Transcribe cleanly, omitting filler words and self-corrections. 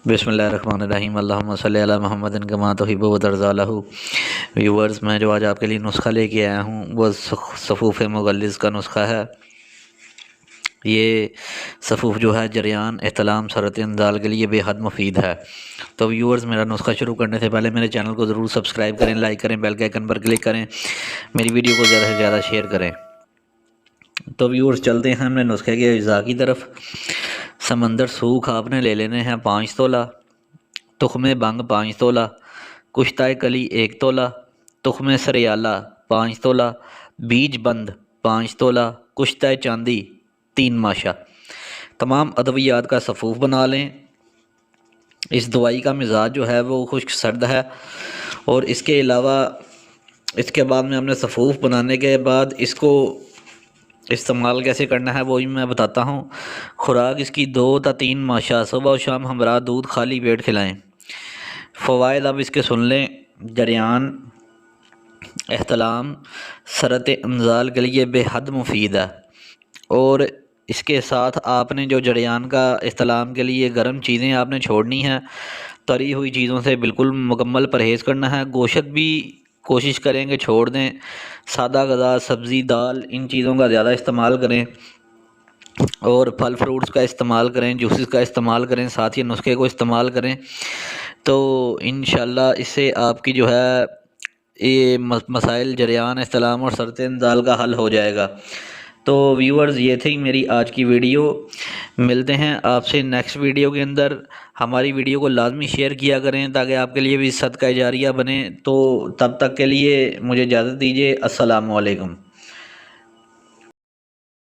بسم اللہ الرحمن الرحیم اللہم صلی علی محمد کما تحب و ترضی لہ۔ ویورز، میں جو آج آپ کے لیے نسخہ لے کے آیا ہوں وہ صفوف مغلظ کا نسخہ ہے۔ یہ صفوف جو ہے جریان، احتلام، سرعت انزال کے لیے بے حد مفید ہے۔ تو ویورز، میرا نسخہ شروع کرنے سے پہلے میرے چینل کو ضرور سبسکرائب کریں، لائک کریں، بیل کے آئیکن پر کلک کریں، میری ویڈیو کو زیادہ سے زیادہ شیئر کریں۔ تو ویورز، چلتے ہیں ہم نے نسخے کے اجزاء کی طرف۔ سمندر سوکھ آپ نے لے لینے ہیں 5 تولہ، تخم بنگ 5 تولہ، کشتہ کلی 1 تولہ، تخم سریالہ 5 تولہ، بیج بند 5 تولہ، کشتہ چاندی 3 ماشا۔ تمام ادویات کا صفوف بنا لیں۔ اس دوائی کا مزاج جو ہے وہ خشک سرد ہے، اور اس کے علاوہ اس کے بعد میں ہم نے صفوف بنانے کے بعد اس کو استعمال کیسے کرنا ہے وہی میں بتاتا ہوں۔ خوراک اس کی 2 تا 3 ماشا صبح و شام ہمراہ دودھ خالی پیٹ کھلائیں۔ فوائد اب اس کے سن لیں۔ جریان، احتلام، سرعت انزال کے لیے بے حد مفید ہے، اور اس کے ساتھ آپ نے جو جریان کا احتلام کے لیے گرم چیزیں آپ نے چھوڑنی ہیں، تری ہوئی چیزوں سے بالکل مکمل پرہیز کرنا ہے۔ گوشت بھی کوشش کریں کہ چھوڑ دیں۔ سادہ غذا، سبزی، دال، ان چیزوں کا زیادہ استعمال کریں، اور پھل فروٹس کا استعمال کریں، جوسز کا استعمال کریں، ساتھ ہی نسخے کو استعمال کریں۔ تو انشاءاللہ اس سے آپ کی جو ہے یہ مسائل جریان، احتلام اور سرعت انزال کا حل ہو جائے گا۔ تو ویورز، یہ تھی میری آج کی ویڈیو۔ ملتے ہیں آپ سے نیکسٹ ویڈیو کے اندر۔ ہماری ویڈیو کو لازمی شیئر کیا کریں تاکہ آپ کے لیے بھی صدقہ جاریہ بنے۔ تو تب تک کے لیے مجھے اجازت دیجیے۔ السلام علیکم۔